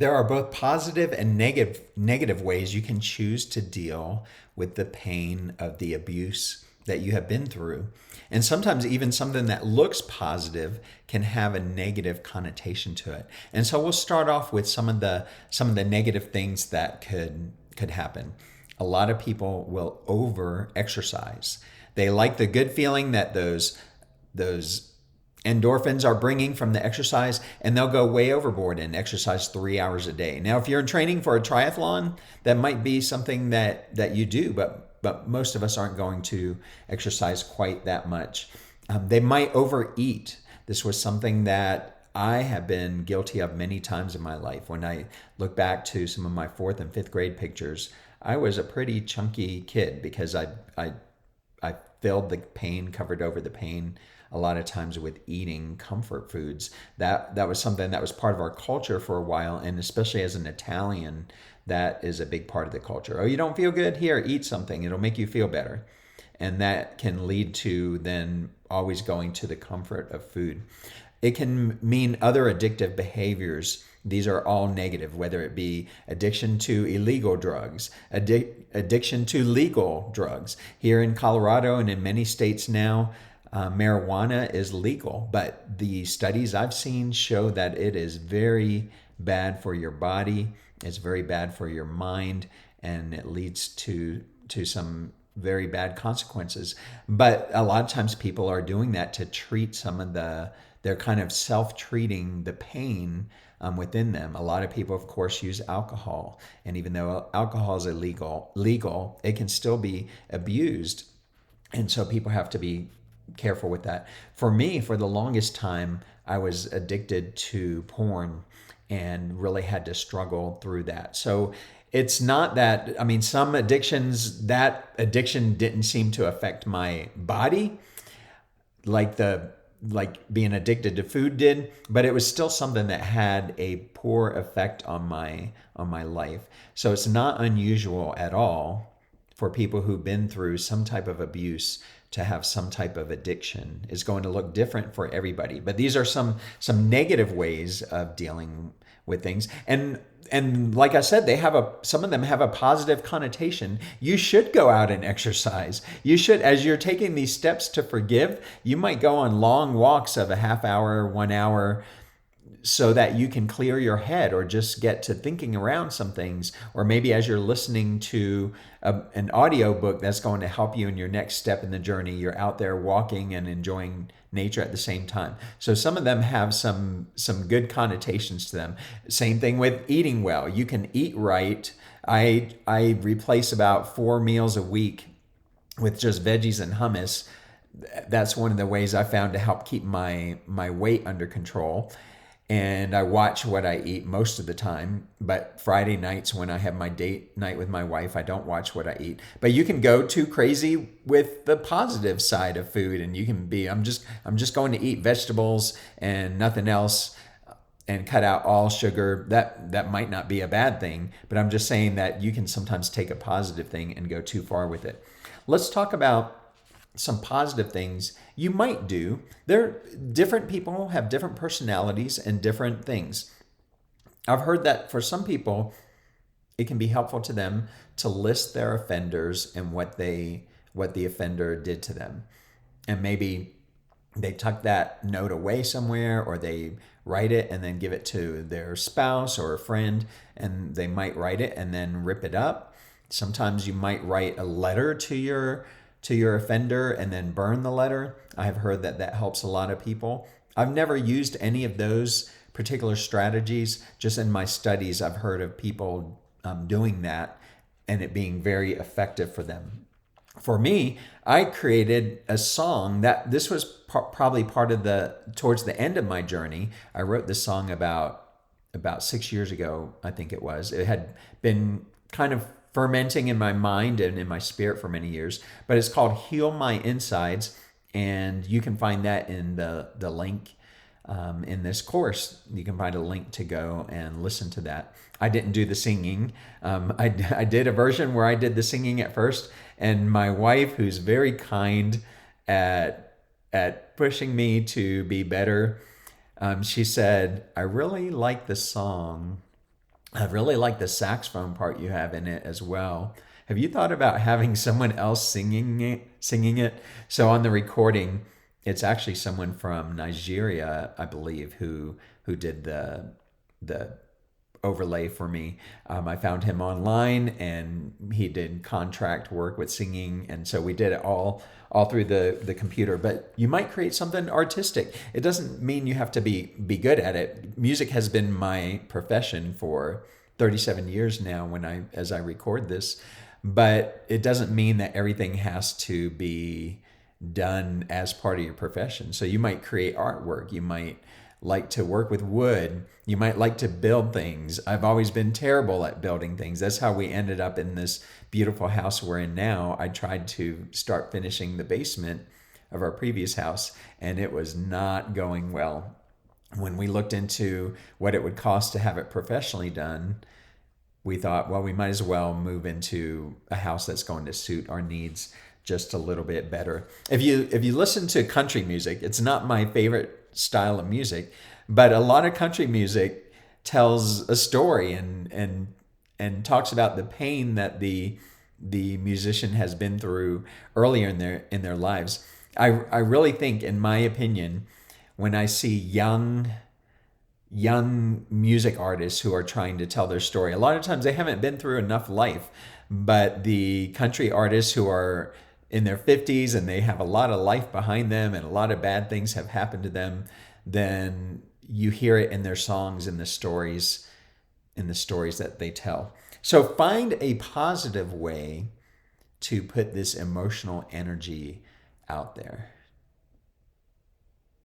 There are both positive and negative ways you can choose to deal with the pain of the abuse that you have been through. And sometimes even something that looks positive can have a negative connotation to it. And so we'll start off with some of the negative things that could happen. A lot of people will over exercise. They like the good feeling that those endorphins are bringing from the exercise, and they'll go way overboard and exercise 3 hours a day. Now, if you're in training for a triathlon, that might be something that you do, but most of us aren't going to exercise quite that much. They might overeat. This was something that I have been guilty of many times in my life. When I look back to some of my fourth and fifth grade pictures, I was a pretty chunky kid because I filled the pain, covered over the pain a lot of times with eating comfort foods. That was something that was part of our culture for a while, and especially as an Italian, that is a big part of the culture. Oh, you don't feel good? Here, eat something. It'll make you feel better. And that can lead to then always going to the comfort of food. It can mean other addictive behaviors. These are all negative, whether it be addiction to illegal drugs, addiction to legal drugs. Here in Colorado and in many states now, marijuana is legal, but the studies I've seen show that it is very bad for your body. It's very bad for your mind, and it leads to some very bad consequences. But a lot of times people are doing that to treat they're kind of self-treating the pain within them. A lot of people, of course, use alcohol, and even though alcohol is legal, it can still be abused, and so people have to be careful with that. For me, for the longest time, I was addicted to porn and really had to struggle through that. So it's not that, I mean, some addictions, that addiction didn't seem to affect my body like being addicted to food did, but it was still something that had a poor effect on my life. So it's not unusual at all for people who've been through some type of abuse to have some type of addiction. Is going to look different for everybody, but these are some negative ways of dealing with things. And like I said, some of them have a positive connotation. You should go out and exercise. You should, as you're taking these steps to forgive, you might go on long walks of a half hour, 1 hour, so that you can clear your head or just get to thinking around some things. Or maybe as you're listening to an audio book that's going to help you in your next step in the journey, you're out there walking and enjoying nature at the same time. So some of them have some good connotations to them. Same thing with eating well. You can eat right. I replace about 4 meals a week with just veggies and hummus. That's one of the ways I found to help keep my weight under control. And I watch what I eat most of the time, but Friday nights when I have my date night with my wife, I don't watch what I eat. But you can go too crazy with the positive side of food, and you can be, I'm just going to eat vegetables and nothing else, and cut out all sugar. That might not be a bad thing, but I'm just saying that you can sometimes take a positive thing and go too far with it. Let's talk about some positive things you might do. Different people have different personalities and different things. I've heard that for some people, it can be helpful to them to list their offenders and what the offender did to them. And maybe they tuck that note away somewhere, or they write it and then give it to their spouse or a friend, and they might write it and then rip it up. Sometimes you might write a letter to your offender and then burn the letter. I've heard that helps a lot of people. I've never used any of those particular strategies. Just in my studies, I've heard of people doing that and it being very effective for them. For me, I created a song that this was probably part of towards the end of my journey. I wrote this song about 6 years ago, I think it was. It had been kind of fermenting in my mind and in my spirit for many years, but it's called Heal My Insides, and you can find that in the link in this course. You can find a link to go and listen to that. I didn't do the singing. I did a version where I did the singing at first, and my wife, who's very kind at pushing me to be better, she said, "I really like the song, I really like the saxophone part you have in it as well. Have you thought about having someone else singing it? So on the recording, it's actually someone from Nigeria, I believe, who did the overlay for me. I found him online, and he did contract work with singing, and so we did it all through the computer. But you might create something artistic. It doesn't mean you have to be good at it. Music has been my profession for 37 years now when I as I record this, but it doesn't mean that everything has to be done as part of your profession. So you might create artwork, you might like to work with wood, you might like to build things. I've always been terrible at building things. That's how we ended up in this beautiful house we're in now. I tried to start finishing the basement of our previous house, and it was not going well. When we looked into what it would cost to have it professionally done, we thought, well, we might as well move into a house that's going to suit our needs just a little bit better. If you listen to country music, it's not my favorite style of music, but a lot of country music tells a story and talks about the pain that the musician has been through earlier in their lives. I really think, in my opinion, when I see young music artists who are trying to tell their story, a lot of times they haven't been through enough life. But the country artists who are in their 50s and they have a lot of life behind them and a lot of bad things have happened to them, then you hear it in their songs, in the stories that they tell. So find a positive way to put this emotional energy out there.